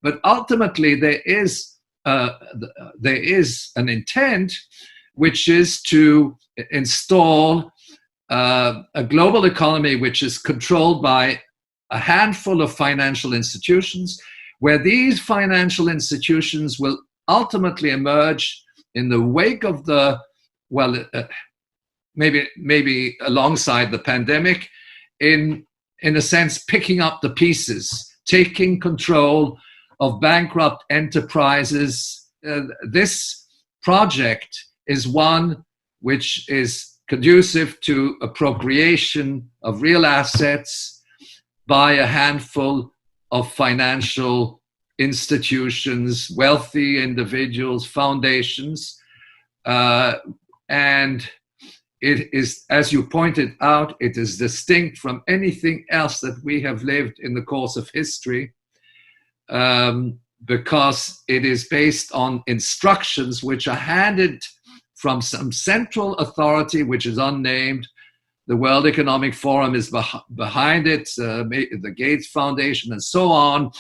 But ultimately, there is an intent, which is to install a global economy which is controlled by a handful of financial institutions, where these financial institutions will ultimately emerge in the wake of the, maybe alongside the pandemic, in a sense, picking up the pieces, taking control of bankrupt enterprises. This project is one which is conducive to appropriation of real assets by a handful of financial institutions, wealthy individuals, foundations. And it is, as you pointed out, it is distinct from anything else that we have lived in the course of history, because it is based on instructions which are handed from some central authority which is unnamed. The World Economic Forum is behind it, the Gates Foundation, and so on.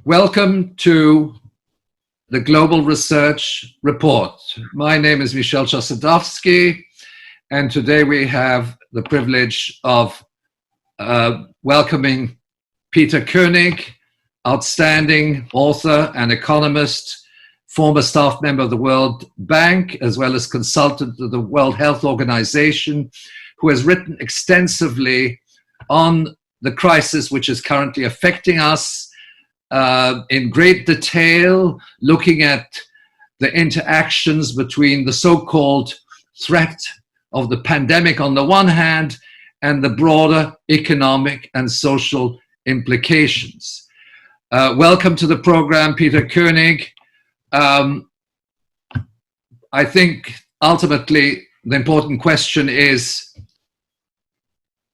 Welcome to the Global Research Report. My name is Michel Chossudovsky, and today we have the privilege of welcoming Peter Koenig, outstanding author and economist, former staff member of the World Bank, as well as consultant to the World Health Organization, who has written extensively on the crisis which is currently affecting us, in great detail, looking at the interactions between the so-called threat of the pandemic on the one hand and the broader economic and social implications. Welcome to the program, Peter Koenig. I think ultimately the important question is,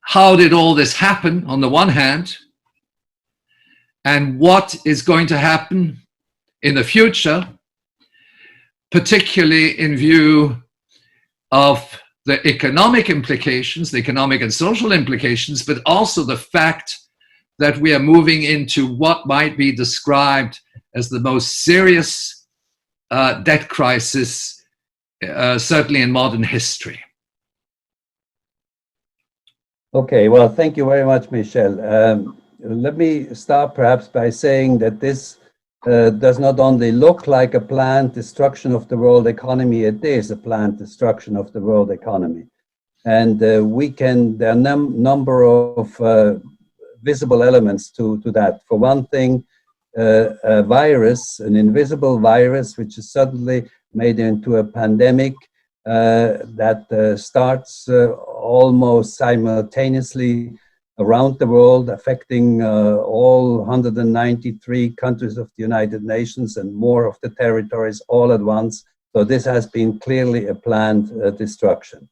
how did all this happen on the one hand? And what is going to happen in the future, particularly in view of the economic implications, the economic and social implications, but also the fact that we are moving into what might be described as the most serious debt crisis, certainly in modern history. Okay, well, thank you very much, Michel. Let me start perhaps by saying that this does not only look like a planned destruction of the world economy, it is a planned destruction of the world economy. And there are a number of visible elements to that. For one thing, a virus, an invisible virus, which is suddenly made into a pandemic that starts almost simultaneously around the world, affecting all 193 countries of the United Nations and more of the territories all at once. So this has been clearly a planned destruction,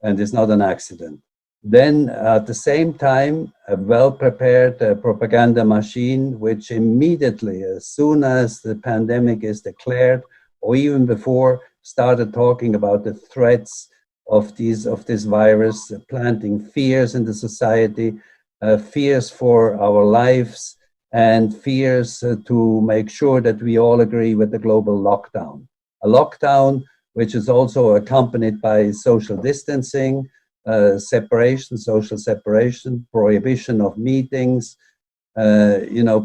and it's not an accident. Then at the same time, a well-prepared propaganda machine, which immediately, as soon as the pandemic is declared, or even before, started talking about the threats of this virus, planting fears in the society, fears for our lives, and fears to make sure that we all agree with the global lockdown. A lockdown which is also accompanied by social distancing, separation, social separation, prohibition of meetings.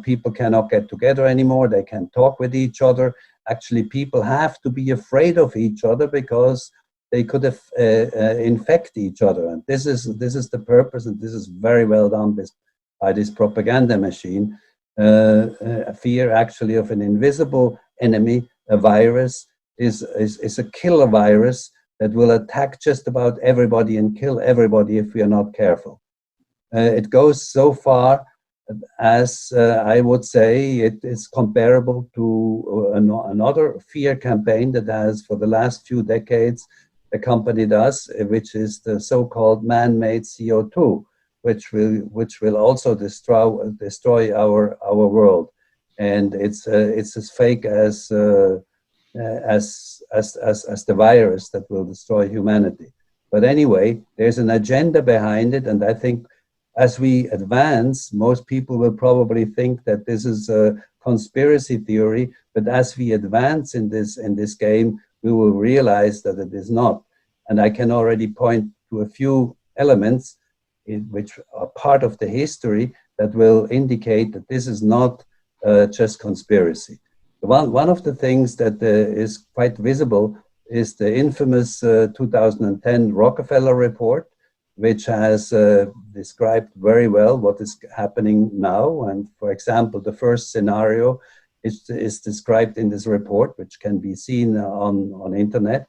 People cannot get together anymore. They can't talk with each other. Actually, people have to be afraid of each other because they could infect each other. And this is the purpose, and this is very well done by this propaganda machine. A fear actually of an invisible enemy, a virus, is a killer virus that will attack just about everybody and kill everybody if we are not careful. It goes so far as I would say it is comparable to another fear campaign that has for the last few decades accompanied us, which is the so-called man-made CO2, which will also destroy our world. And it's as fake as the virus that will destroy humanity. But anyway, there's an agenda behind it, and I think as we advance, most people will probably think that this is a conspiracy theory, but as we advance in this game, we will realize that it is not. And I can already point to a few elements which are part of the history that will indicate that this is not just conspiracy. One of the things that is quite visible is the infamous 2010 Rockefeller report, which has described very well what is happening now. And for example, the first scenario is described in this report, which can be seen on internet,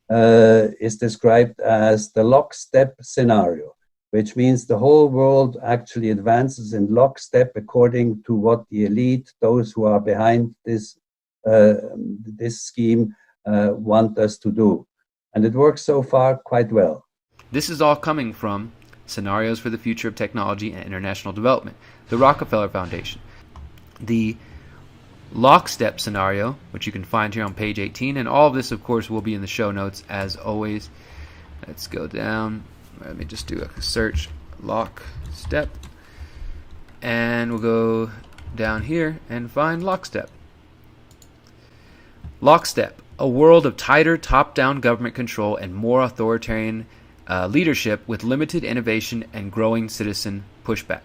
is described as the lockstep scenario, which means the whole world actually advances in lockstep according to what the elite, those who are behind this scheme, want us to do. And it works so far quite well. This is all coming from Scenarios for the Future of Technology and International Development, the Rockefeller Foundation. The lockstep scenario, which you can find here on page 18, and all of this, of course, will be in the show notes as always. Let's go down. Let me just do a search, lockstep, and we'll go down here and find lockstep. Lockstep, a world of tighter top-down government control and more authoritarian leadership with limited innovation and growing citizen pushback.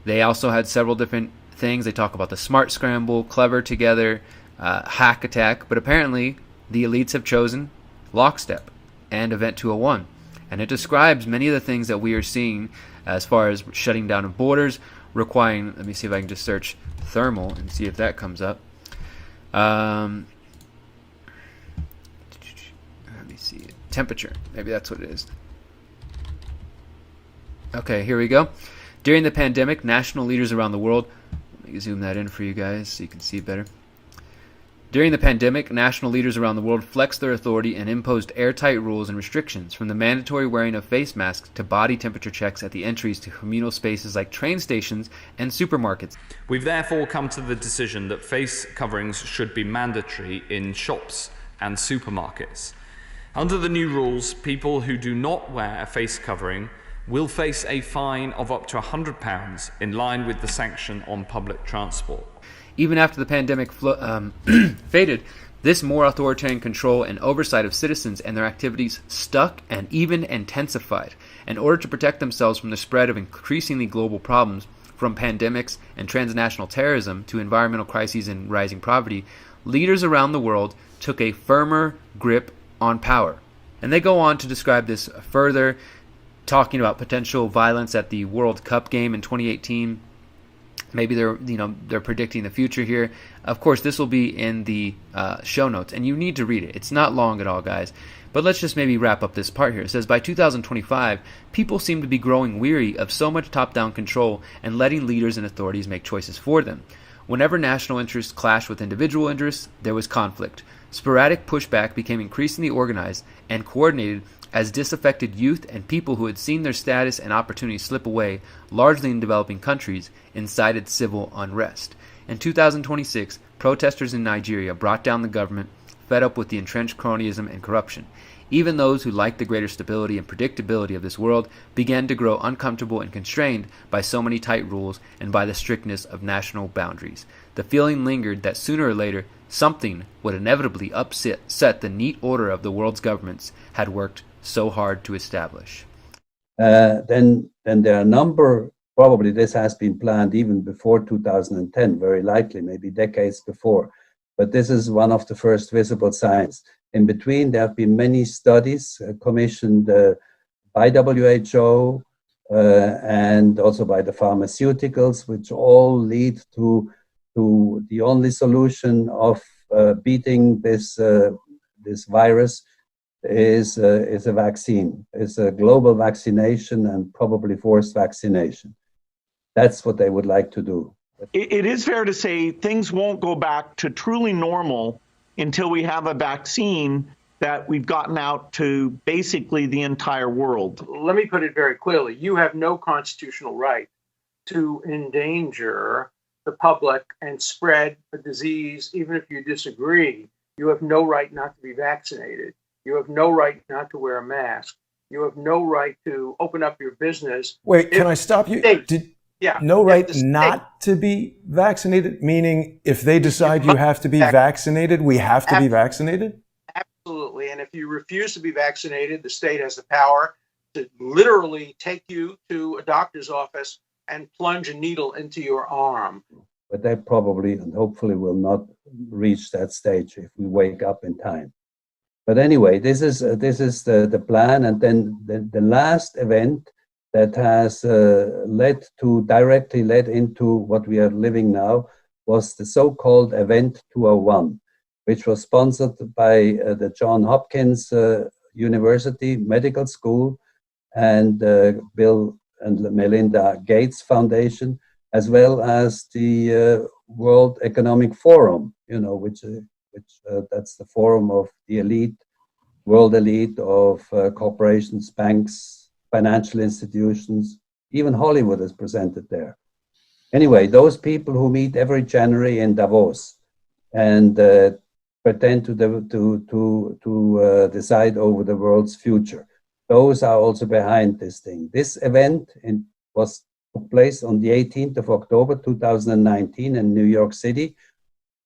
They also had several different things. They talk about the smart scramble, clever together, hack attack, but apparently the elites have chosen lockstep and Event 201. And it describes many of the things that we are seeing as far as shutting down of borders, requiring, let me see if I can just search thermal and see if that comes up. Let me see, temperature, maybe that's what it is. Okay, here we go. During the pandemic, national leaders around the world, let me zoom that in for you guys so you can see better. During the pandemic, national leaders around the world flexed their authority and imposed airtight rules and restrictions, from the mandatory wearing of face masks to body temperature checks at the entries to communal spaces like train stations and supermarkets. We've therefore come to the decision that face coverings should be mandatory in shops and supermarkets. Under the new rules, people who do not wear a face covering will face a fine of up to £100 in line with the sanction on public transport. Even after the pandemic faded, this more authoritarian control and oversight of citizens and their activities stuck and even intensified. In order to protect themselves from the spread of increasingly global problems, from pandemics and transnational terrorism to environmental crises and rising poverty, leaders around the world took a firmer grip on power. And they go on to describe this further, talking about potential violence at the World Cup game in 2018, Maybe they're predicting the future here. Of course, this will be in the show notes, and you need to read it. It's not long at all, guys. But let's just maybe wrap up this part here. It says, by 2025, people seem to be growing weary of so much top-down control and letting leaders and authorities make choices for them. Whenever national interests clashed with individual interests, there was conflict. Sporadic pushback became increasingly organized and coordinated as disaffected youth and people who had seen their status and opportunities slip away, largely in developing countries, incited civil unrest. In 2026, protesters in Nigeria brought down the government, fed up with the entrenched cronyism and corruption. Even those who liked the greater stability and predictability of this world began to grow uncomfortable and constrained by so many tight rules and by the strictness of national boundaries. The feeling lingered that sooner or later something would inevitably upset the neat order of the world's governments had worked so hard to establish. Then there are a number, probably this has been planned even before 2010, very likely, maybe decades before. But this is one of the first visible signs. In between, there have been many studies commissioned by WHO and also by the pharmaceuticals, which all lead to the only solution of beating this virus is a vaccine, is a global vaccination and probably forced vaccination. That's what they would like to do. It is fair to say things won't go back to truly normal until we have a vaccine that we've gotten out to basically the entire world. Let me put it very clearly. You have no constitutional right to endanger the public and spread a disease, even if you disagree. You have no right not to be vaccinated. You have no right not to wear a mask. You have no right to open up your business. Wait, can I stop you? No right not to be vaccinated, meaning if they decide you have to be vaccinated, we have to be vaccinated? Absolutely. And if you refuse to be vaccinated, the state has the power to literally take you to a doctor's office and plunge a needle into your arm. But they probably and hopefully will not reach that stage if we wake up in time. But anyway, this is the plan. And then the last event that has directly led into what we are living now was the so-called Event 201, which was sponsored by the Johns Hopkins University Medical School and Bill and Melinda Gates Foundation, as well as the World Economic Forum, which that's the forum of the elite, world elite of corporations, banks, financial institutions, even Hollywood is presented there. Anyway, those people who meet every January in Davos and pretend to decide over the world's future, those are also behind this thing. This event took place on the 18th of October 2019 in New York City,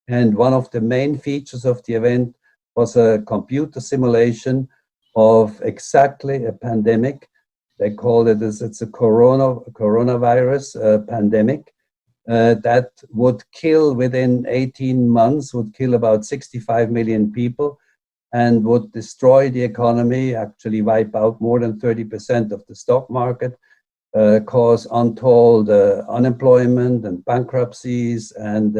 and one of the main features of the event was a computer simulation of exactly a pandemic. They call it it's a coronavirus pandemic that would kill within 18 months, would kill about 65 million people and would destroy the economy, actually wipe out more than 30% of the stock market, cause untold unemployment and bankruptcies, and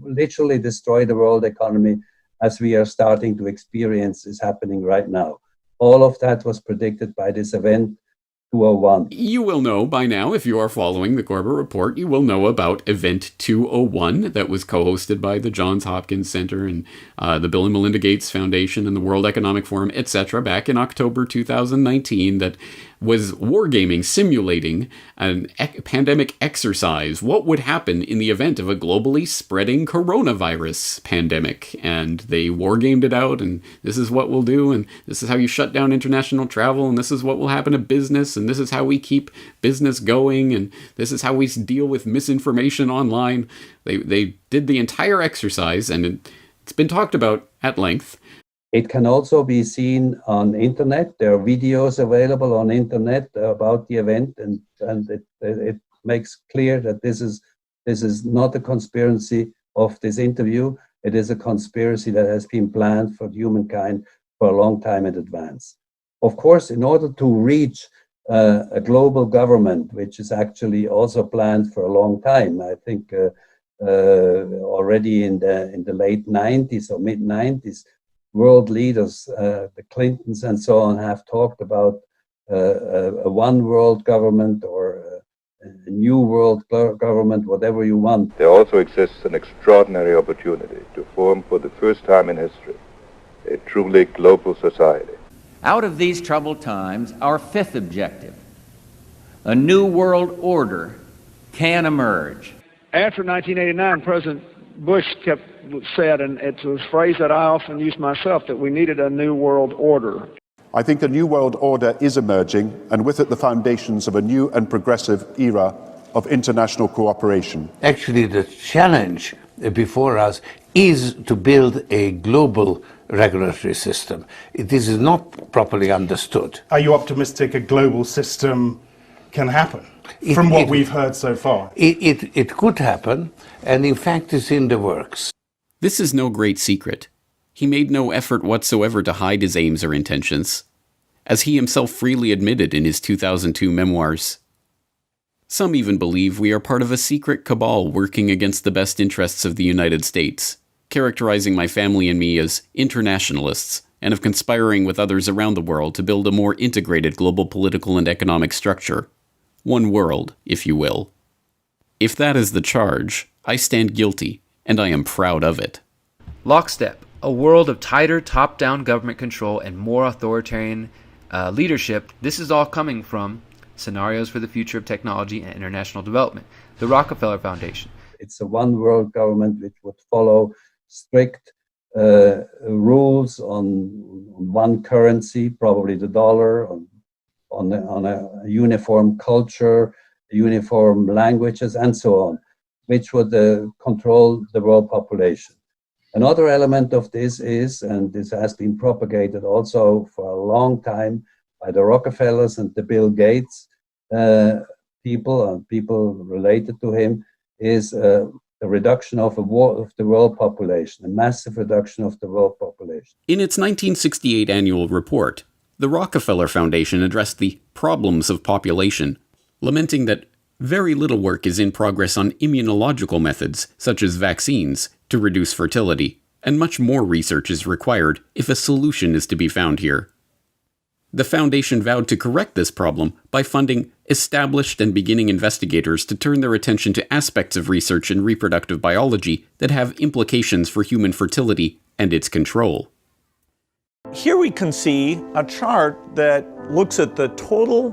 literally destroy the world economy as we are starting to experience is happening right now. All of that was predicted by this event 201. You will know by now, if you are following the Corbett Report, you will know about Event 201 that was co-hosted by the Johns Hopkins Center and the Bill and Melinda Gates Foundation and the World Economic Forum, etc., back in October 2019, that was wargaming, simulating a pandemic exercise. What would happen in the event of a globally spreading coronavirus pandemic? And they wargamed it out, and this is what we'll do, and this is how you shut down international travel, and this is what will happen to business, and this is how we keep business going, and this is how we deal with misinformation online. They did the entire exercise, and it's been talked about at length. It can also be seen on internet. There are videos available on internet about the event, and it makes clear that this is not a conspiracy of this interview. It is a conspiracy that has been planned for humankind for a long time in advance. Of course, in order to reach a global government, which is actually also planned for a long time. I think already in the late 90s or mid 90s, world leaders, the Clintons and so on, have talked about a one world government or a new world government, whatever you want. There also exists an extraordinary opportunity to form for the first time in history a truly global society. Out of these troubled times, our fifth objective, a new world order, can emerge. After 1989, President Bush said, and it's a phrase that I often use myself, that we needed a new world order. I think a new world order is emerging, and with it the foundations of a new and progressive era of international cooperation. Actually, the challenge before us is to build a global regulatory system. This is not properly understood. Are you optimistic a global system can happen from what we've heard so far? It could happen, and in fact it's in the works. This is no great secret. He made no effort whatsoever to hide his aims or intentions, as he himself freely admitted in his 2002 memoirs. Some even believe we are part of a secret cabal working against the best interests of the United States, characterizing my family and me as internationalists, and of conspiring with others around the world to build a more integrated global political and economic structure. One world, if you will. If that is the charge, I stand guilty, and I am proud of it. Lockstep, a world of tighter top-down government control and more authoritarian leadership. This is all coming from Scenarios for the Future of Technology and International Development, the Rockefeller Foundation. It's a one world government which would follow strict rules on one currency, probably the dollar, on a uniform culture, uniform languages, and so on, which would control the world population. Another element of this is, and this has been propagated also for a long time by the Rockefellers and the Bill Gates people and people related to him, is the reduction of the world population, a massive reduction of the world population. In its 1968 annual report, the Rockefeller Foundation addressed the problems of population, lamenting that very little work is in progress on immunological methods, such as vaccines, to reduce fertility, and much more research is required if a solution is to be found here. The Foundation vowed to correct this problem by funding established and beginning investigators to turn their attention to aspects of research in reproductive biology that have implications for human fertility and its control. Here we can see a chart that looks at the total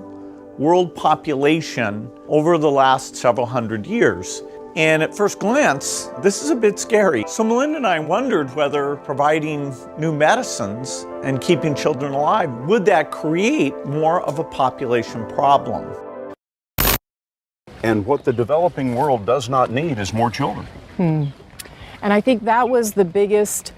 world population over the last several hundred years. And at first glance, this is a bit scary. So Melinda and I wondered whether providing new medicines and keeping children alive, would that create more of a population problem? And what the developing world does not need is more children. And I think that was the biggest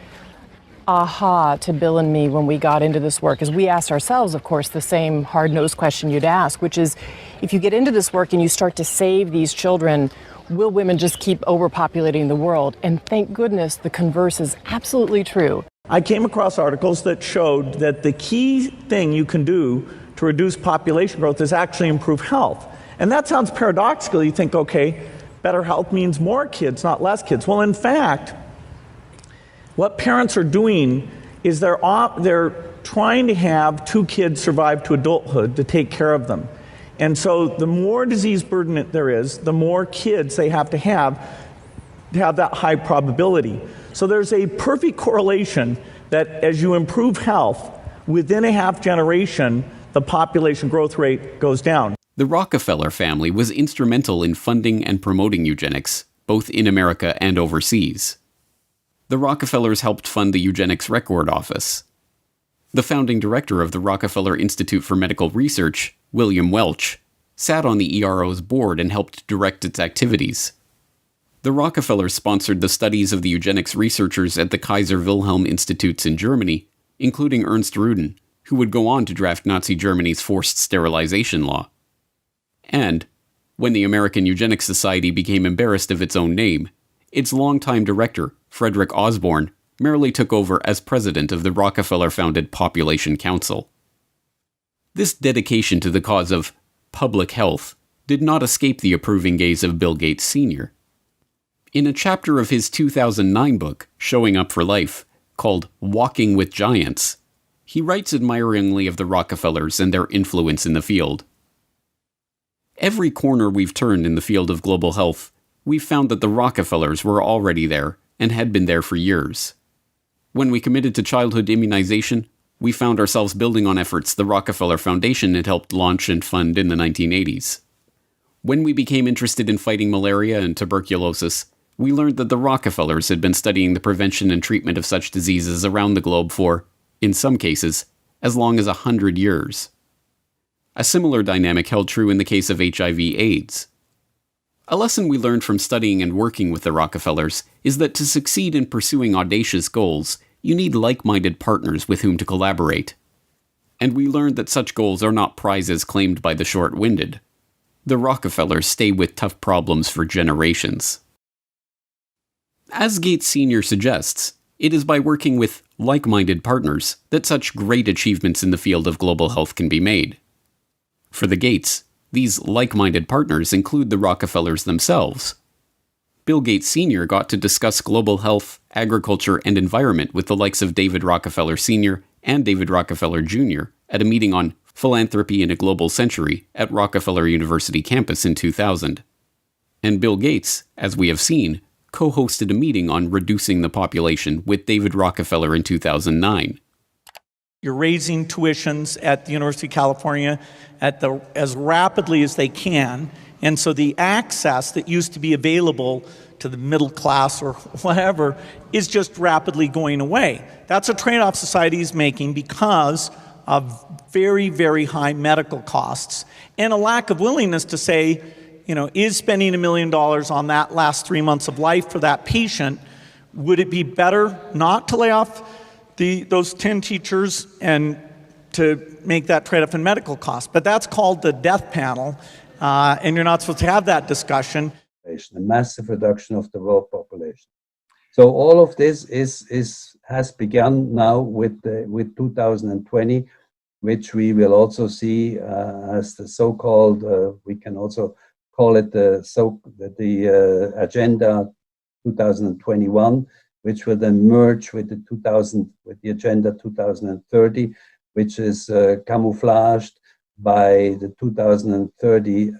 aha to Bill and me when we got into this work, is we asked ourselves, of course, the same hard-nosed question you'd ask, which is, if you get into this work and you start to save these children, will women just keep overpopulating the world? And thank goodness the converse is absolutely true. I came across articles that showed that the key thing you can do to reduce population growth is actually improve health. And that sounds paradoxical. You think, okay, better health means more kids, not less kids. Well, in fact, what parents are doing is they're trying to have 2 kids survive to adulthood to take care of them. And so the more disease burden there is, the more kids they have to have that high probability. So there's a perfect correlation that as you improve health, within a half generation, the population growth rate goes down. The Rockefeller family was instrumental in funding and promoting eugenics, both in America and overseas. The Rockefellers helped fund the Eugenics Record Office. The founding director of the Rockefeller Institute for Medical Research, William Welch, sat on the ERO's board and helped direct its activities. The Rockefellers sponsored the studies of the eugenics researchers at the Kaiser Wilhelm Institutes in Germany, including Ernst Rudin, who would go on to draft Nazi Germany's forced sterilization law. And, when the American Eugenics Society became embarrassed of its own name, its longtime director, Frederick Osborne, merely took over as president of the Rockefeller-founded Population Council. This dedication to the cause of public health, did not escape the approving gaze of Bill Gates Sr. In a chapter of his 2009 book, Showing Up for Life, called Walking with Giants, he writes admiringly of the Rockefellers and their influence in the field. Every corner we've turned in the field of global health, we've found that the Rockefellers were already there and had been there for years. When we committed to childhood immunization, we found ourselves building on efforts the Rockefeller Foundation had helped launch and fund in the 1980s. When we became interested in fighting malaria and tuberculosis, we learned that the Rockefellers had been studying the prevention and treatment of such diseases around the globe for, in some cases, as long as 100 years. A similar dynamic held true in the case of HIV/AIDS. A lesson we learned from studying and working with the Rockefellers is that to succeed in pursuing audacious goals, you need like-minded partners with whom to collaborate. And we learned that such goals are not prizes claimed by the short-winded. The Rockefellers stay with tough problems for generations. As Gates Sr. suggests, it is by working with like-minded partners that such great achievements in the field of global health can be made. For the Gates, these like-minded partners include the Rockefellers themselves. Bill Gates Sr. got to discuss global health, agriculture, and environment with the likes of David Rockefeller Sr. and David Rockefeller Jr. at a meeting on Philanthropy in a Global Century at Rockefeller University campus in 2000. And Bill Gates, as we have seen, co-hosted a meeting on reducing the population with David Rockefeller in 2009. You're raising tuitions at the University of California as rapidly as they can, and so the access that used to be available to the middle class or whatever is just rapidly going away. That's a trade-off society is making because of very, very high medical costs and a lack of willingness to say, is spending $1 million on that last 3 months of life for that patient, would it be better not to lay off those 10 teachers and to make that trade-off in medical costs? But that's called the death panel, and you're not supposed to have that discussion. A massive reduction of the world population. So all of this has begun now with 2020, which we will also see as the so-called, we can also call it the Agenda 2021, which will then merge with the Agenda 2030, which is camouflaged by the 2030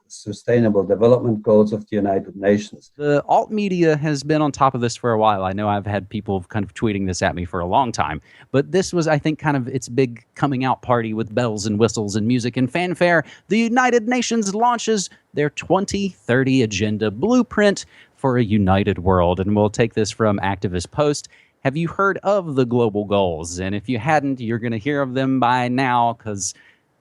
Sustainable Development Goals of the United Nations. The alt media has been on top of this for a while. I know I've had people kind of tweeting this at me for a long time, but this was, I think, kind of its big coming out party with bells and whistles and music and fanfare. The United Nations launches their 2030 Agenda Blueprint for a United World, and we'll take this from Activist Post. Have you heard of the global goals? And if you hadn't, you're going to hear of them by now because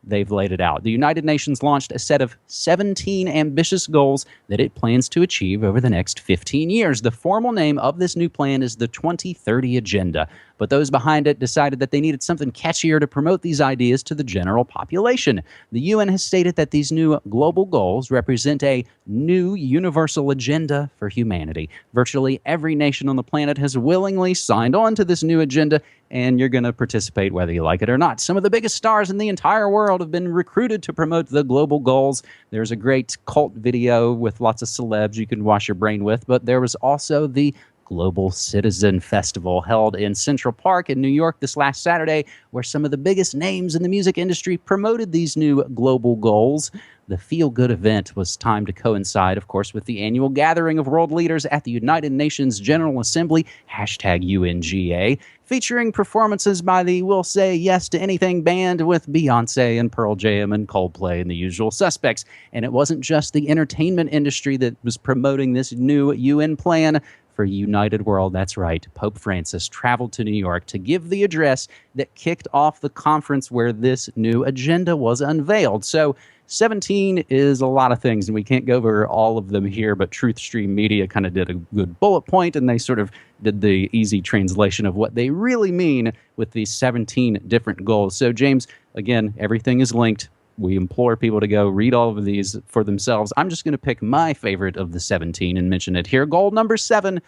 they've laid it out. The United Nations launched a set of 17 ambitious goals that it plans to achieve over the next 15 years. The formal name of this new plan is the 2030 Agenda, but those behind it decided that they needed something catchier to promote these ideas to the general population. The UN has stated that these new global goals represent a new universal agenda for humanity. Virtually every nation on the planet has willingly signed on to this new agenda, and you're going to participate whether you like it or not. Some of the biggest stars in the entire world have been recruited to promote the global goals. There's a great cult video with lots of celebs you can wash your brain with, but there was also the Global Citizen Festival held in Central Park in New York this last Saturday, where some of the biggest names in the music industry promoted these new global goals. The feel-good event was timed to coincide, of course, with the annual gathering of world leaders at the United Nations General Assembly, #UNGA, featuring performances by the We'll Say Yes to Anything band with Beyonce and Pearl Jam and Coldplay and the usual suspects. And it wasn't just the entertainment industry that was promoting this new UN plan for a united world. That's right. Pope Francis traveled to New York to give the address that kicked off the conference where this new agenda was unveiled. So 17 is a lot of things, and we can't go over all of them here, but TruthStream Media kind of did a good bullet point, and they sort of did the easy translation of what they really mean with these 17 different goals. So, James, again, everything is linked. We implore people to go read all of these for themselves. I'm just going to pick my favorite of the 17 and mention it here. Goal number 7,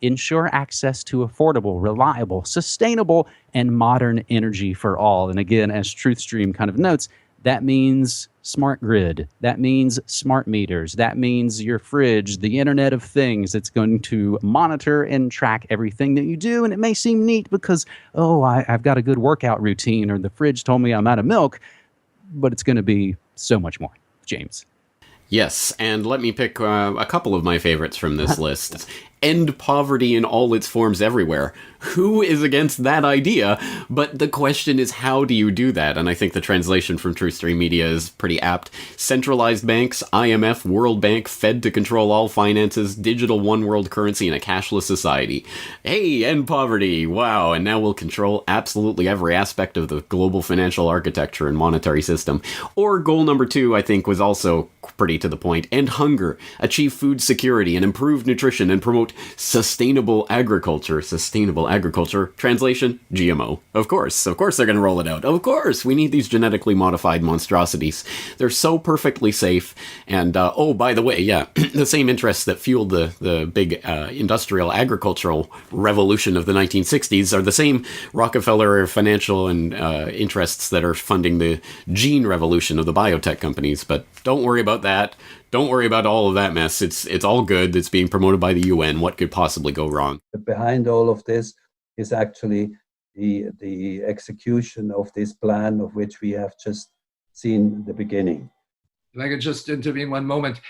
ensure access to affordable, reliable, sustainable, and modern energy for all. And again, as TruthStream kind of notes, That means smart grid. That means smart meters. That means your fridge, the Internet of Things. It's going to monitor and track everything that you do. And it may seem neat because, I've got a good workout routine, or the fridge told me I'm out of milk, but it's going to be so much more. James. Yes, and let me pick a couple of my favorites from this list. End poverty in all its forms everywhere. Who is against that idea? But the question is, how do you do that? And I think the translation from TruthStream Media is pretty apt. Centralized banks, IMF, World Bank, Fed to control all finances, digital one world currency, and a cashless society. Hey, end poverty! Wow, and now we'll control absolutely every aspect of the global financial architecture and monetary system. Or goal number 2, I think, was also pretty to the point. End hunger, achieve food security and improved nutrition, and promote sustainable agriculture. Sustainable agriculture. Translation, GMO. Of course they're going to roll it out. Of course, we need these genetically modified monstrosities. They're so perfectly safe. And, by the way, yeah, the same interests that fueled the big industrial agricultural revolution of the 1960s are the same Rockefeller financial and interests that are funding the gene revolution of the biotech companies. But don't worry about that. Don't worry about all of that mess. It's all good. It's being promoted by the UN. What could possibly go wrong? Behind all of this is actually the execution of this plan, of which we have just seen the beginning. If I could just intervene one moment.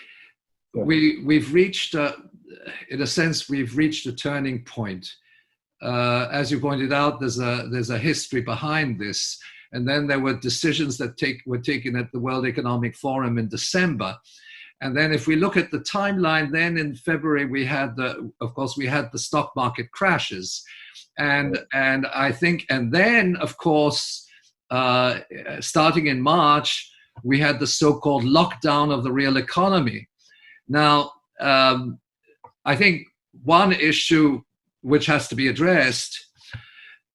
Sure. We've reached, in a sense, we've reached a turning point. As you pointed out, there's a history behind this. And then there were decisions that were taken at the World Economic Forum in December. And then if we look at the timeline, then in February, we had the stock market crashes. And I think, and then of course, starting in March, we had the so-called lockdown of the real economy. Now, I think one issue which has to be addressed,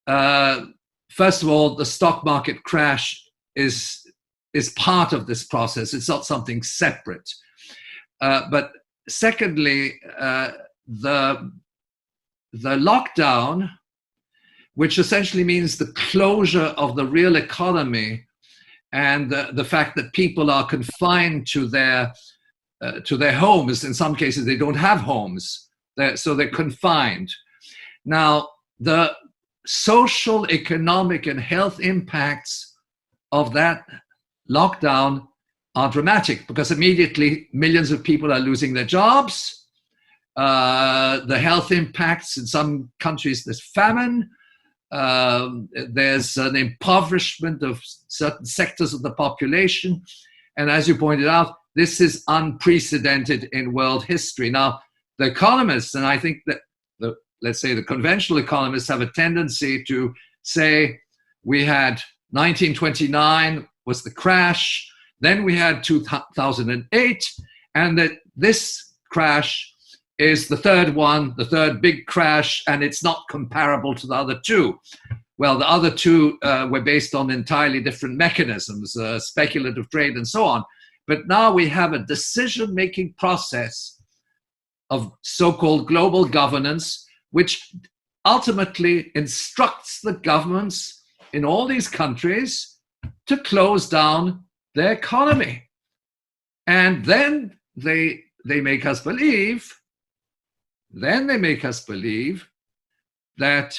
first of all, the stock market crash is part of this process. It's not something separate. But secondly, the lockdown, which essentially means the closure of the real economy and the fact that people are confined to their homes. In some cases, they don't have homes, so they're confined. Now, the social, economic, and health impacts of that lockdown are dramatic because immediately millions of people are losing their jobs. The health impacts in some countries, there's famine. There's an impoverishment of certain sectors of the population. And as you pointed out, this is unprecedented in world history. Now, the economists, and I think that let's say the conventional economists have a tendency to say we had 1929 was the crash, then we had 2008, and that this crash is the third one, the third big crash, and it's not comparable to the other two. Well, the other two were based on entirely different mechanisms, speculative trade and so on. But now we have a decision-making process of so-called global governance, which ultimately instructs the governments in all these countries to close down their economy. And then they make us believe, that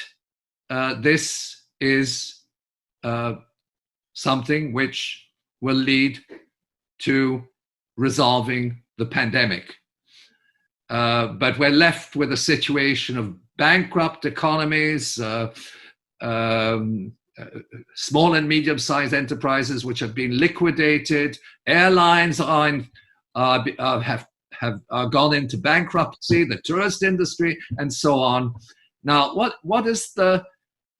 this is something which will lead to resolving the pandemic. But we're left with a situation of bankrupt economies, small and medium-sized enterprises which have been liquidated, airlines have gone into bankruptcy, the tourist industry, and so on. Now, what is the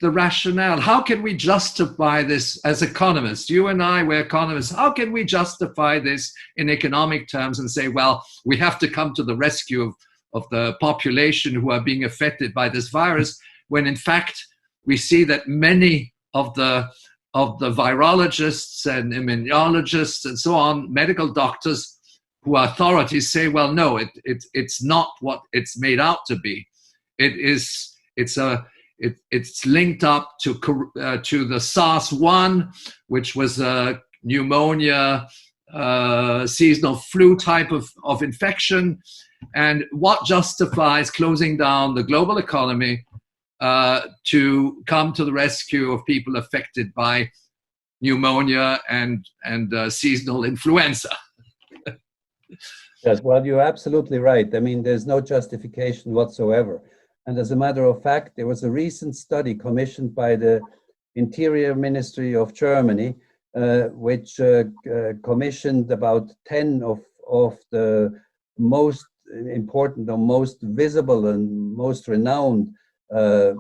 rationale? How can we justify this as economists? You and I, we're economists. How can we justify this in economic terms and say, well, we have to come to the rescue of the population who are being affected by this virus, when in fact we see that many of the virologists and immunologists and so on, medical doctors who are authorities say, well, no, it's not what it's made out to be. It's linked up to the SARS-1, which was pneumonia, seasonal flu type of infection, and what justifies closing down the global economy to come to the rescue of people affected by pneumonia and seasonal influenza. Yes, well, you're absolutely right. I mean, there's no justification whatsoever. And as a matter of fact, there was a recent study commissioned by the Interior Ministry of Germany, which commissioned about 10 of the most important or most visible and most renowned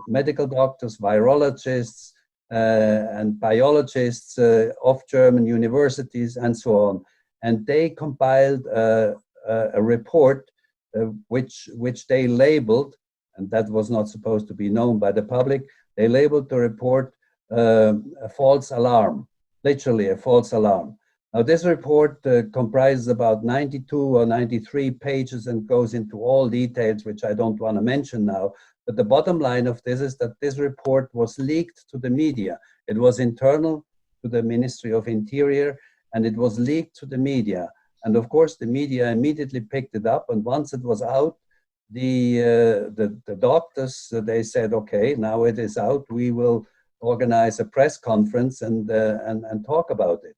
medical doctors, virologists, and biologists of German universities and so on. And they compiled a report which they labeled, and that was not supposed to be known by the public, they labeled the report a false alarm, literally a false alarm. Now this report comprises about 92 or 93 pages and goes into all details, which I don't want to mention now. But the bottom line of this is that this report was leaked to the media. It was internal to the Ministry of Interior, and it was leaked to the media. And of course, the media immediately picked it up. And once it was out, the doctors, they said, okay, now it is out. We will organize a press conference and talk about it.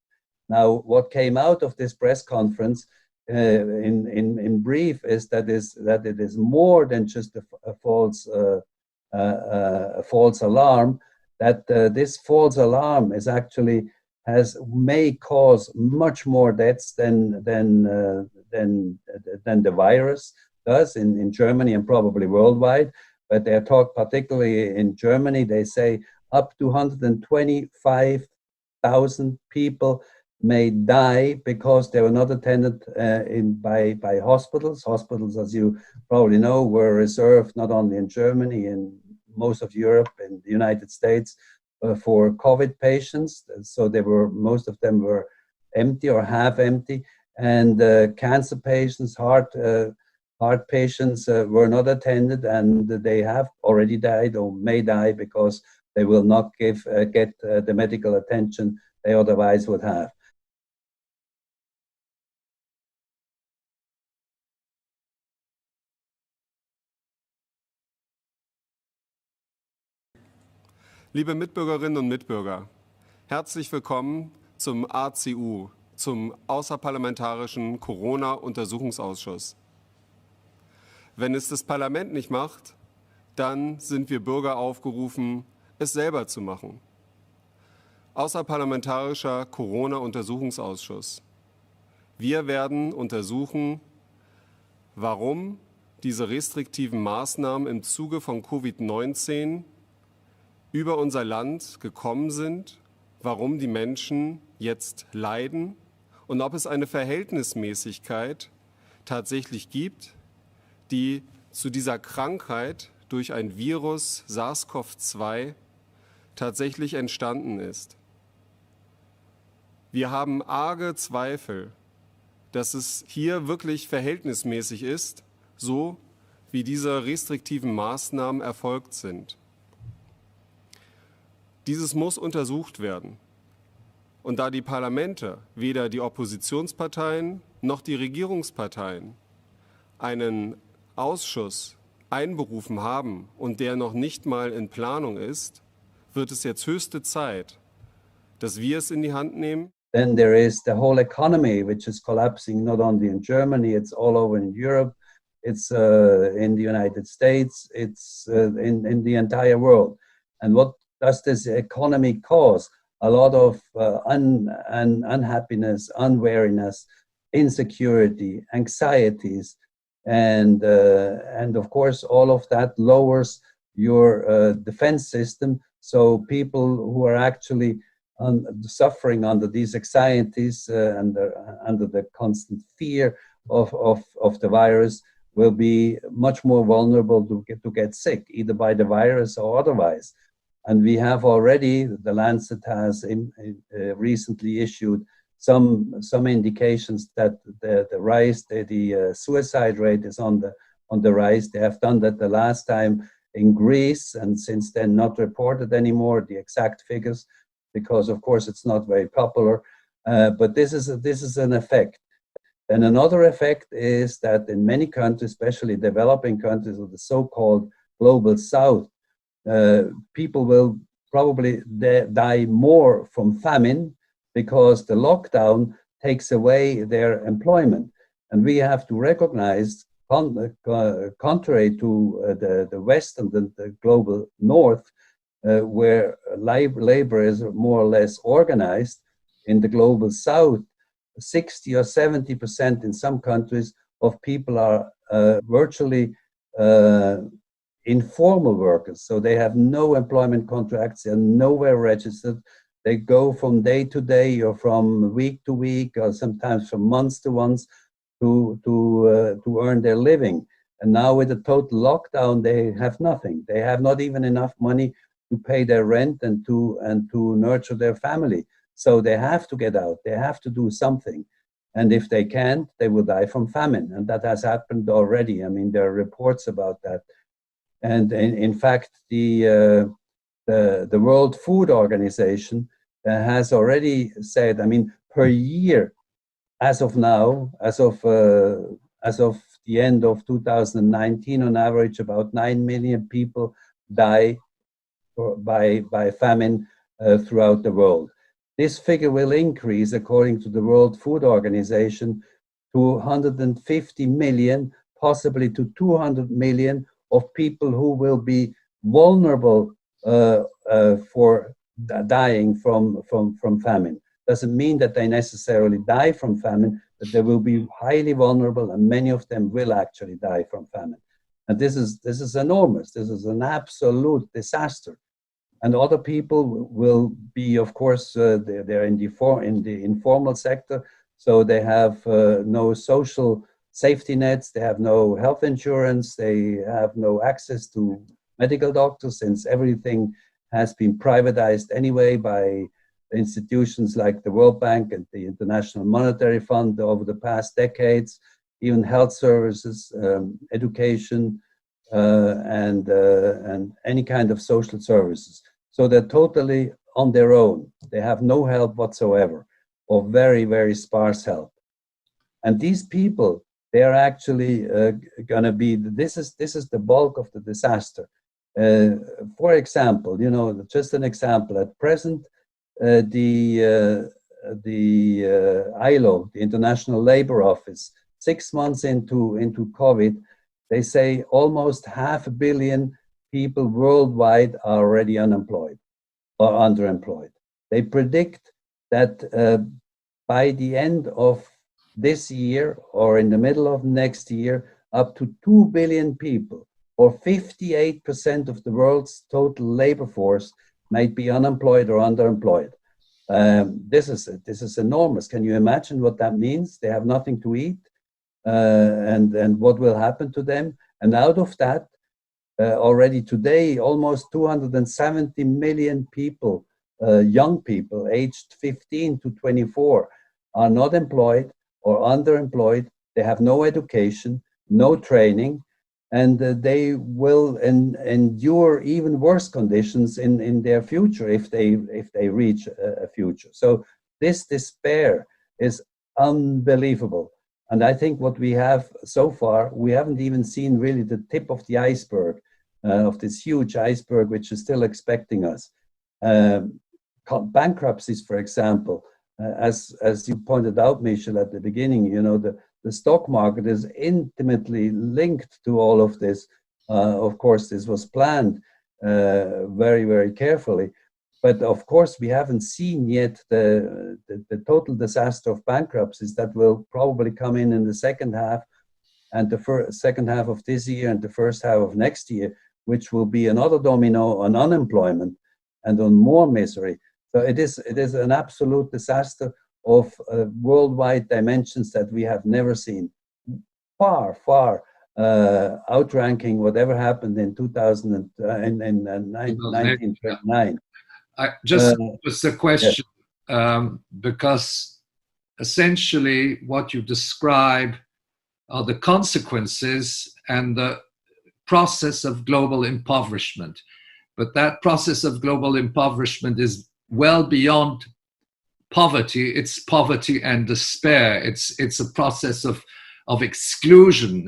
Now, what came out of this press conference in brief is that it is more than just a false alarm, that this false alarm is actually may cause much more deaths than the virus does in Germany and probably worldwide. But they talk particularly in Germany, they say up to 125,000 people may die because they were not attended by hospitals. Hospitals, as you probably know, were reserved not only in Germany, in most of Europe and the United States, for COVID patients. So most of them were empty or half empty, and cancer patients, heart patients were not attended, and they have already died or may die because they will not get the medical attention they otherwise would have. Liebe Mitbürgerinnen und Mitbürger, herzlich willkommen zum ACU, zum Außerparlamentarischen Corona-Untersuchungsausschuss. Wenn es das Parlament nicht macht, dann sind wir Bürger aufgerufen, es selber zu machen. Außerparlamentarischer Corona-Untersuchungsausschuss. Wir werden untersuchen, warum diese restriktiven Maßnahmen im Zuge von Covid-19 über unser Land gekommen sind, warum die Menschen jetzt leiden und ob es eine Verhältnismäßigkeit tatsächlich gibt, die zu dieser Krankheit durch ein Virus SARS-CoV-2 tatsächlich entstanden ist. Wir haben arge Zweifel, dass es hier wirklich verhältnismäßig ist, so wie diese restriktiven Maßnahmen erfolgt sind. Dieses muss untersucht werden. Und da die Parlamente, weder die Oppositionsparteien noch die Regierungsparteien, einen Ausschuss einberufen haben und der noch nicht mal in Planung ist, wird es jetzt höchste Zeit, dass wir es in die Hand nehmen. Then there is the whole economy, which is collapsing not only in Germany, it's all over in Europe, it's in the United States, it's in the entire world. And what does this economy cause? A lot of unhappiness, unwariness, insecurity, anxieties, and of course all of that lowers your defense system. So people who are actually suffering under these anxieties under the constant fear of the virus will be much more vulnerable to get sick, either by the virus or otherwise. And we have already, the Lancet has recently issued some indications that the rise, the suicide rate is on the rise. They have done that the last time in Greece, and since then not reported anymore the exact figures, because of course it's not very popular. But this is an effect. And another effect is that in many countries, especially developing countries of the so-called global south, people will probably die more from famine because the lockdown takes away their employment. And we have to recognize, contrary to the West and the global North, where labor is more or less organized, in the global South, 60 or 70% in some countries of people are virtually informal workers. So they have no employment contracts, they're nowhere registered. They go from day to day or from week to week or sometimes from months to months to earn their living. And now with the total lockdown, they have nothing. They have not even enough money to pay their rent and to nurture their family. So they have to get out. They have to do something. And if they can't, they will die from famine. And that has happened already. I mean, there are reports about that. And in fact, the World Food Organization has already said, I mean, per year, as of now, as of the end of 2019, on average, about 9 million people die by famine throughout the world. This figure will increase, according to the World Food Organization, to 150 million, possibly to 200 million of people who will be vulnerable for dying from famine. Doesn't mean that they necessarily die from famine, but they will be highly vulnerable, and many of them will actually die from famine. And this is enormous. This is an absolute disaster. And other people will be, of course, they're in the informal sector, so they have no social safety nets, they have no health insurance, they have no access to medical doctors, since everything has been privatized anyway by institutions like the World Bank and the International Monetary Fund over the past decades, even health services, education, and any kind of social services. So they're totally on their own. They have no help whatsoever, or very, very sparse help. And these people, they are actually going to be, this is the bulk of the disaster. For example, you know, just an example, at present, the ILO, the International Labor Office, 6 months into COVID, they say almost 500 million people worldwide are already unemployed or underemployed. They predict that by the end of this year or in the middle of next year, up to 2 billion people, or 58% of the world's total labor force, might be unemployed or underemployed. This is enormous. Can you imagine what that means? They have nothing to eat, and what will happen to them? And out of that, already today, almost 270 million people, young people, aged 15 to 24, are not employed or underemployed. They have no education, no training, and they will endure even worse conditions in their future if they reach a future. So this despair is unbelievable. And I think what we have so far, we haven't even seen really the tip of the iceberg, of this huge iceberg which is still expecting us. Bankruptcies, for example, as you pointed out, Michel, at the beginning, you know, the stock market is intimately linked to all of this. Of course, this was planned very, very carefully. But of course, we haven't seen yet the total disaster of bankruptcies that will probably come in the second half, and the second half of this year and the first half of next year, which will be another domino on unemployment and on more misery. So it is an absolute disaster of worldwide dimensions that we have never seen. Far, far outranking whatever happened in 1929. Just a question, because essentially what you describe are the consequences and the process of global impoverishment. But that process of global impoverishment is well beyond poverty, it's poverty and despair. It's a process of exclusion.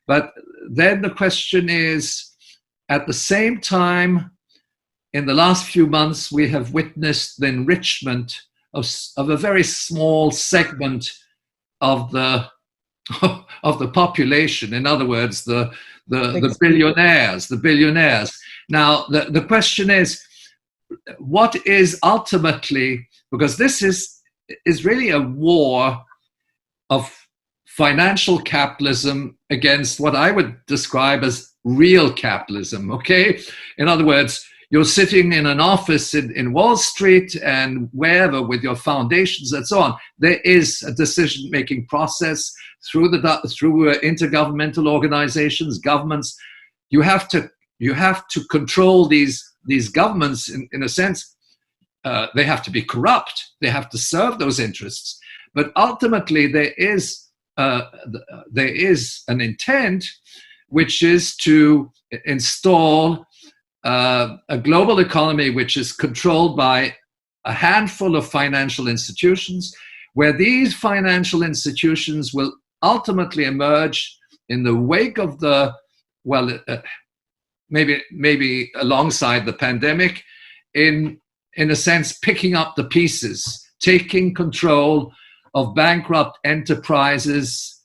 But then the question is, at the same time, in the last few months, we have witnessed the enrichment of a very small segment of the population. In other words, the billionaires. Now, the question is, what is ultimately, because this is really a war of financial capitalism against what I would describe as real capitalism, okay? In other words, you're sitting in an office in Wall Street and wherever with your foundations and so on. There is a decision-making process through intergovernmental organizations, governments. You have to control these governments in a sense. They have to be corrupt. They have to serve those interests. But ultimately, there is an intent, which is to install a global economy which is controlled by a handful of financial institutions, where these financial institutions will ultimately emerge in the wake of maybe alongside the pandemic, in a sense, picking up the pieces, taking control of bankrupt enterprises,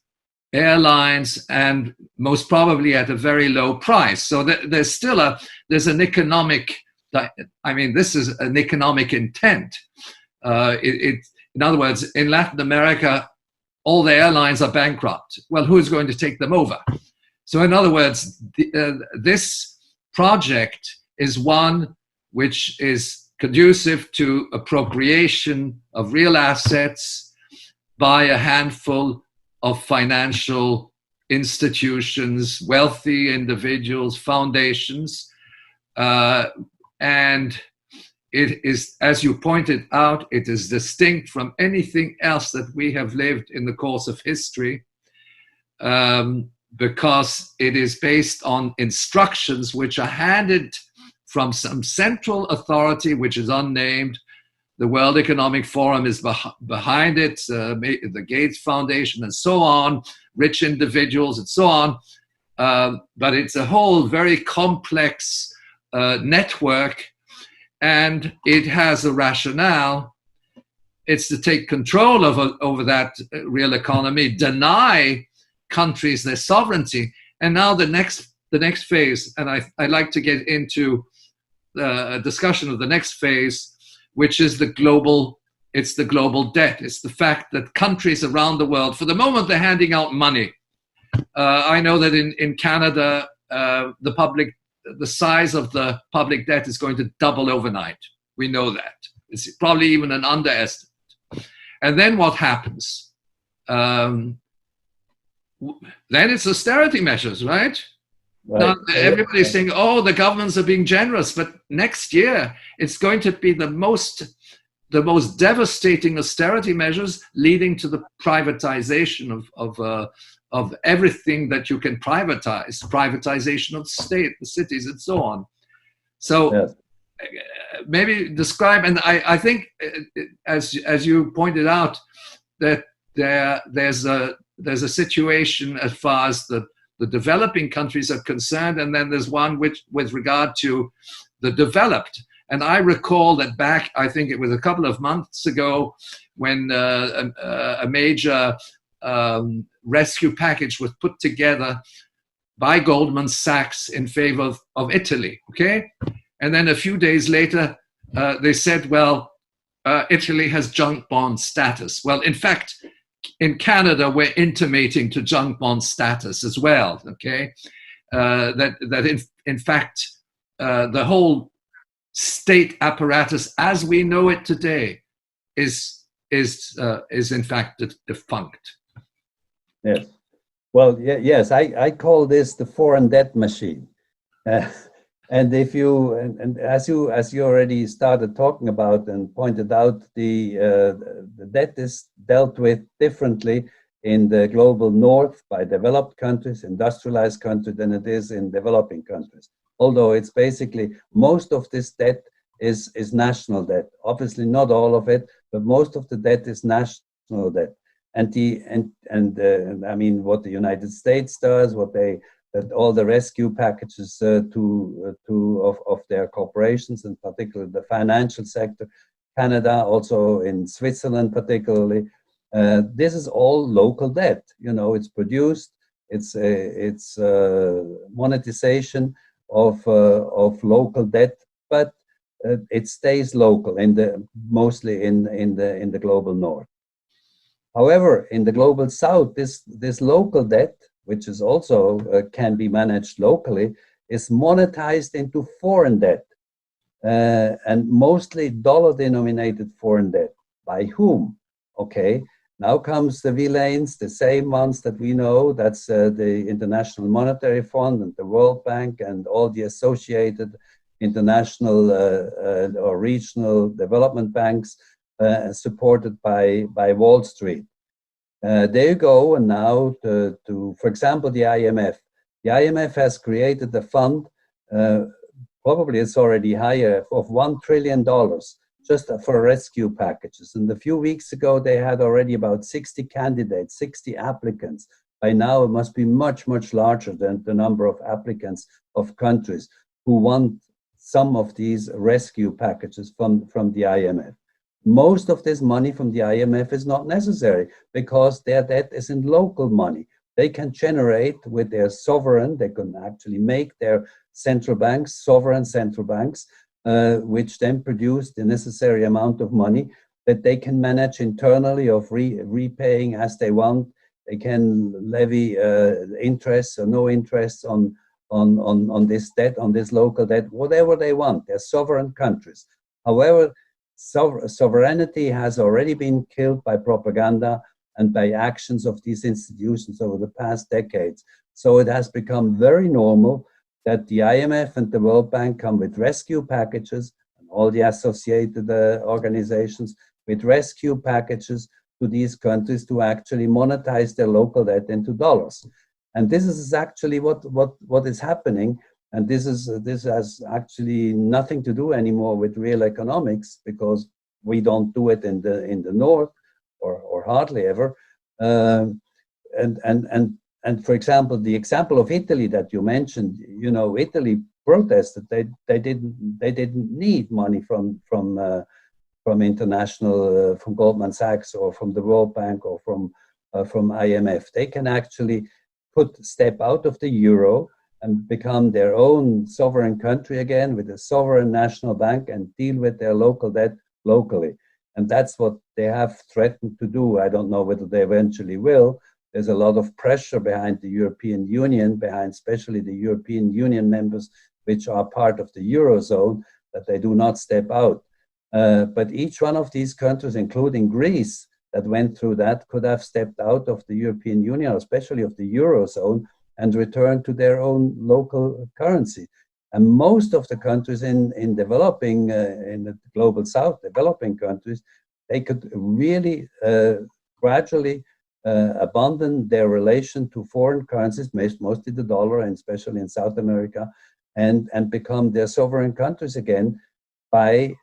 airlines, and most probably at a very low price. So there's an economic, this is an economic intent. In other words, in Latin America, all the airlines are bankrupt. Well, who's going to take them over? So in other words, this project is one which is conducive to appropriation of real assets by a handful of financial institutions, wealthy individuals, foundations. And it is, as you pointed out, it is distinct from anything else that we have lived in the course of history, because it is based on instructions which are handed from some central authority, which is unnamed. The World Economic Forum is behind it, the Gates Foundation, and so on, rich individuals, and so on. But it's a whole very complex network, and it has a rationale. It's to take control over that real economy, deny countries their sovereignty. And now the next phase, and I'd like to get into a discussion of the next phase, which is the global debt. It's the fact that countries around the world, for the moment, they're handing out money. I know that in Canada, the size of the public debt is going to double overnight. We know that. It's probably even an underestimate. And then what happens? Then it's austerity measures, right? Now, everybody's saying, oh, the governments are being generous, but next year it's going to be the most devastating austerity measures, leading to the privatization of everything that you can privatize, privatization of the cities, and so on. So maybe describe, and I think, as you pointed out, that there's a situation as far as the developing countries are concerned, and then there's one with regard to the developed. And I recall that back, I think it was a couple of months ago, when a major rescue package was put together by Goldman Sachs in favor of Italy, okay? And then a few days later, they said, well, Italy has junk bond status. Well, in fact, in Canada, we're intimating to junk bond status as well, okay? That in fact, the whole state apparatus as we know it today is in fact defunct. Yes. Well, yes, I call this the foreign debt machine. And if you, and as you already started talking about and pointed out, the debt is dealt with differently in the global north by developed countries, industrialized countries, than it is in developing countries. Although it's basically, most of this debt is national debt. Obviously not all of it, but most of the debt is national debt. And I mean, what the United States does, that all the rescue packages of their corporations, in particular the financial sector, Canada, also in Switzerland particularly, this is all local debt. You know, it's produced, it's monetization of local debt, but it stays local mostly in the global north. However, in the global south, this local debt, which is also can be managed locally, is monetized into foreign debt, and mostly dollar-denominated foreign debt. By whom? Okay, now comes the villains, the same ones that we know. That's the International Monetary Fund and the World Bank and all the associated international or regional development banks supported by Wall Street. There you go, and now for example, the IMF. The IMF has created a fund, probably it's already higher, of $1 trillion just for rescue packages. And a few weeks ago, they had already about 60 candidates, 60 applicants. By now, it must be much, much larger than the number of applicants of countries who want some of these rescue packages from the IMF. Most of this money from the IMF is not necessary because their debt isn't local money. They can generate with their sovereign, they can actually make their central banks, sovereign central banks, which then produce the necessary amount of money that they can manage internally of repaying as they want. They can levy interest or no interest on this debt, on this local debt, whatever they want. They're sovereign countries. However, sovereignty has already been killed by propaganda and by actions of these institutions over the past decades. So it has become very normal that the IMF and the World Bank come with rescue packages, and all the associated organizations with rescue packages to these countries to actually monetize their local debt into dollars. And this is actually what is happening. And this has actually nothing to do anymore with real economics, because we don't do it in the north, or hardly ever. And for example, the example of Italy that you mentioned, you know, Italy protested. They didn't need money from international, from Goldman Sachs or from the World Bank or from IMF. They can actually step out of the euro and become their own sovereign country again with a sovereign national bank and deal with their local debt locally. And that's what they have threatened to do. I don't know whether they eventually will. There's a lot of pressure behind the European Union, behind especially the European Union members, which are part of the Eurozone, that they do not step out. But each one of these countries, including Greece, that went through that, could have stepped out of the European Union, especially of the Eurozone, and returned to their own local currency. And most of the countries in developing, in the global south, developing countries, they could really gradually abandon their relation to foreign currencies, mostly the dollar, and especially in South America, and become their sovereign countries again by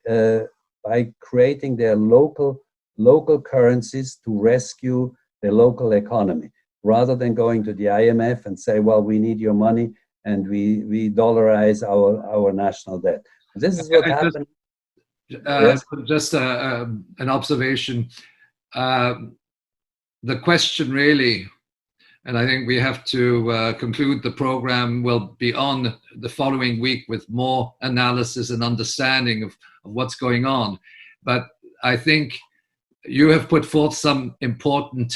creating their local currencies to rescue their local economy, rather than going to the IMF and say, well, we need your money, and we dollarize our national debt. This is what happened. Yes? Just an observation. The question really, and I think we have to conclude the program, will be on the following week with more analysis and understanding of what's going on. But I think you have put forth some important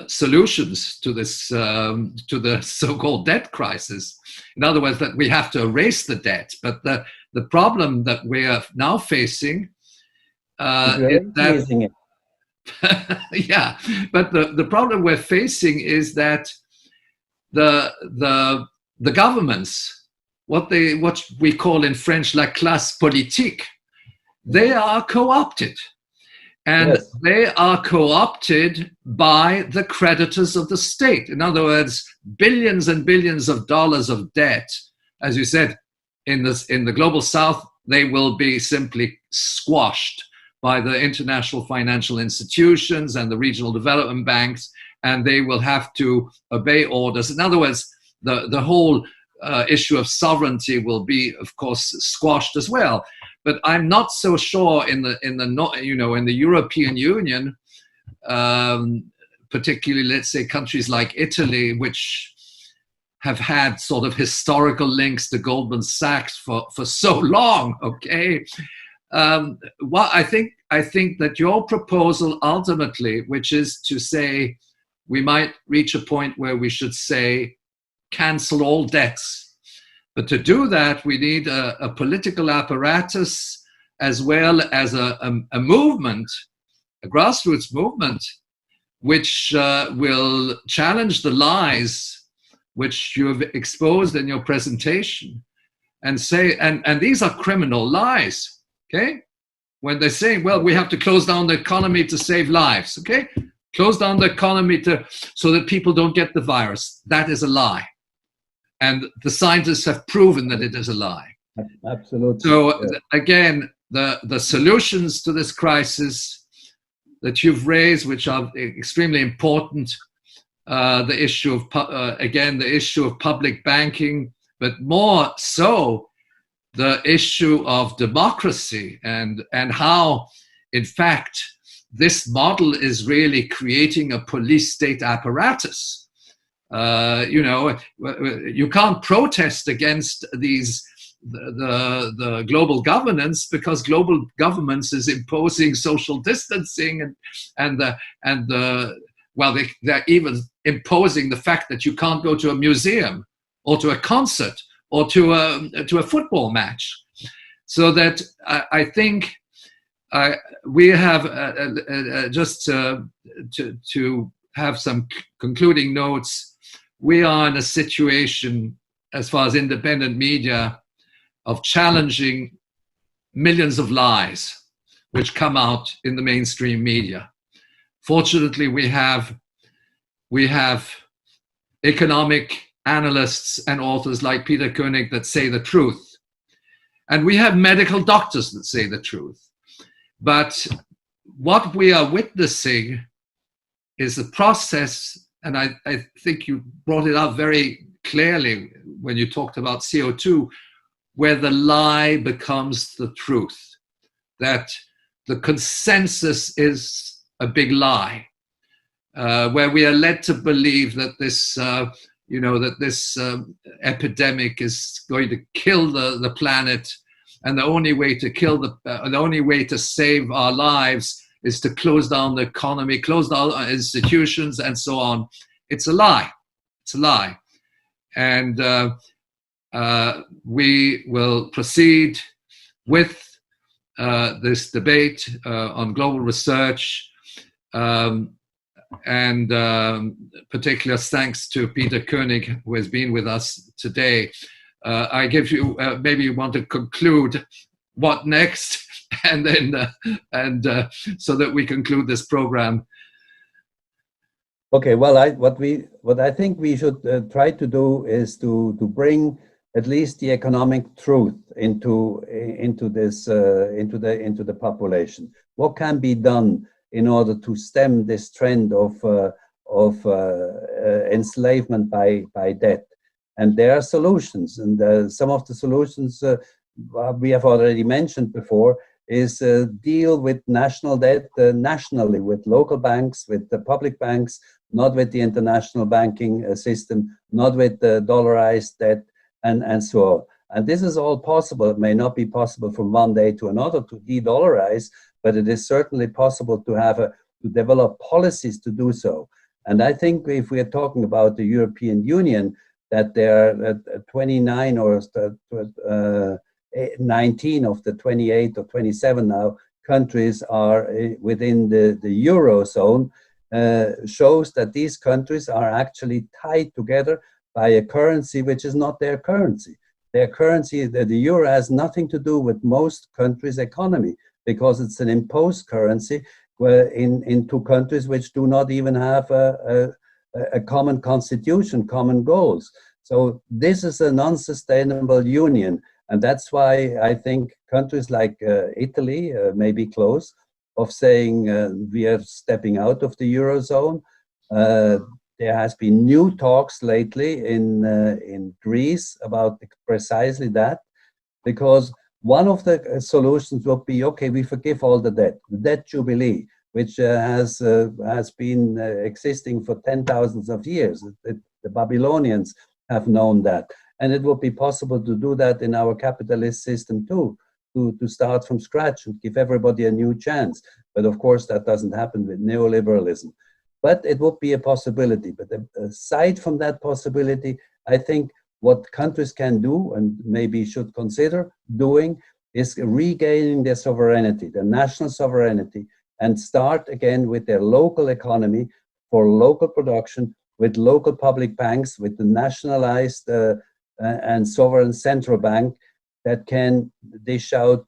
solutions to this, to the so-called debt crisis. In other words, that we have to erase the debt. But the problem that we are now facing is that, yeah, but the problem we're facing is that the governments, what we call in French la classe politique, they are co-opted. And they are co-opted by the creditors of the state. In other words, billions and billions of dollars of debt, as you said, in the global south, they will be simply squashed by the international financial institutions and the regional development banks, and they will have to obey orders. In other words, the whole issue of sovereignty will be, of course, squashed as well. But I'm not so sure in the European Union, particularly, let's say, countries like Italy, which have had sort of historical links to Goldman Sachs for so long. Okay, well, I think that your proposal ultimately, which is to say, we might reach a point where we should say, cancel all debts. But to do that, we need a political apparatus as well as a movement, a grassroots movement, which will challenge the lies which you have exposed in your presentation and say, and these are criminal lies, okay? When they say, well, we have to close down the economy to save lives, okay? Close down the economy so that people don't get the virus. That is a lie. And the scientists have proven that it is a lie. Absolutely. So again, the solutions to this crisis that you've raised, which are extremely important, the issue of, again, the issue of public banking, but more so the issue of democracy and how, in fact, this model is really creating a police state apparatus. You can't protest against the global governance because global governance is imposing social distancing they're even imposing the fact that you can't go to a museum or to a concert or to a football match. So that I think we have just to have some concluding notes. We are in a situation, as far as independent media, of challenging millions of lies which come out in the mainstream media. Fortunately, we have economic analysts and authors like Peter Koenig that say the truth. And we have medical doctors that say the truth. But what we are witnessing is a process, and I think you brought it out very clearly when you talked about CO2, where the lie becomes the truth, that the consensus is a big lie, where we are led to believe that this epidemic is going to kill the planet, and the only way to save our lives is to close down the economy, close down our institutions, and so on. It's a lie. It's a lie. And we will proceed with this debate on global research, and particular thanks to Peter Koenig, who has been with us today. I give you, maybe you want to conclude what next, and then so that we conclude this program. Okay. Well, what I think we should try to do is to bring at least the economic truth into the population. What can be done in order to stem this trend of enslavement by debt? And there are solutions, and some of the solutions we have already mentioned before is deal with national debt nationally, with local banks, with the public banks, not with the international banking system, not with the dollarized debt, and so on. And this is all possible. It may not be possible from one day to another to de-dollarize, but it is certainly possible to develop policies to do so. And I think if we are talking about the European Union, that there are 29 or 19 of the 28 or 27 now countries are within the Eurozone, shows that these countries are actually tied together by a currency which is not their currency. Their currency, the euro, has nothing to do with most countries' economy because it's an imposed currency in two countries which do not even have a common constitution, common goals. So this is an unsustainable union. And that's why I think countries like Italy may be close, of saying we are stepping out of the Eurozone. There has been new talks lately in Greece about precisely that, because one of the solutions would be, okay, we forgive all the debt jubilee, which has been existing for 10,000s of years. The Babylonians have known that. And it would be possible to do that in our capitalist system too, to start from scratch and give everybody a new chance. But of course, that doesn't happen with neoliberalism. But it would be a possibility. But aside from that possibility, I think what countries can do and maybe should consider doing is regaining their sovereignty, their national sovereignty, and start again with their local economy for local production, with local public banks, with the nationalized and sovereign central bank that can dish out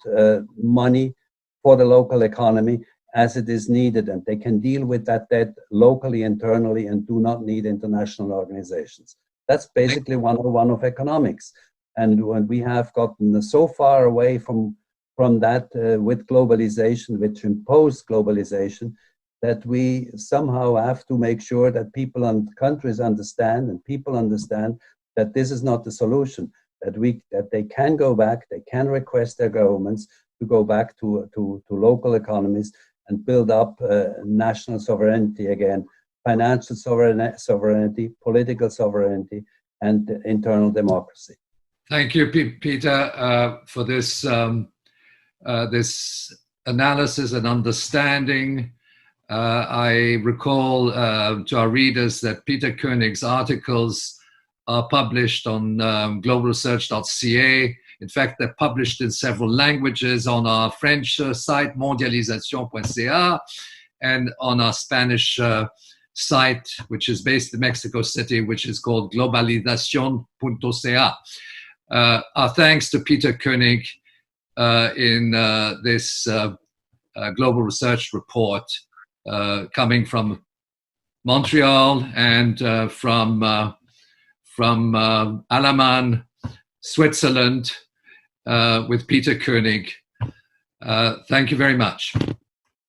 money for the local economy as it is needed, and they can deal with that debt locally, internally, and do not need international organizations. That's basically 101 of economics. And when we have gotten so far away from that with globalization, which imposed globalization, that we somehow have to make sure that people and countries understand, and people understand that this is not the solution, that they can go back, they can request their governments to go back to local economies and build up national sovereignty again, financial sovereignty, political sovereignty, and internal democracy. Thank you, Peter, for this this analysis and understanding. I recall to our readers that Peter Koenig's articles are published on globalresearch.ca. In fact, they're published in several languages on our French site, mondialisation.ca, and on our Spanish site, which is based in Mexico City, which is called globalizacion.ca. Our thanks to Peter Koenig in this global research report coming from Montreal and from Alaman, Switzerland, with Peter Koenig. Thank you very much.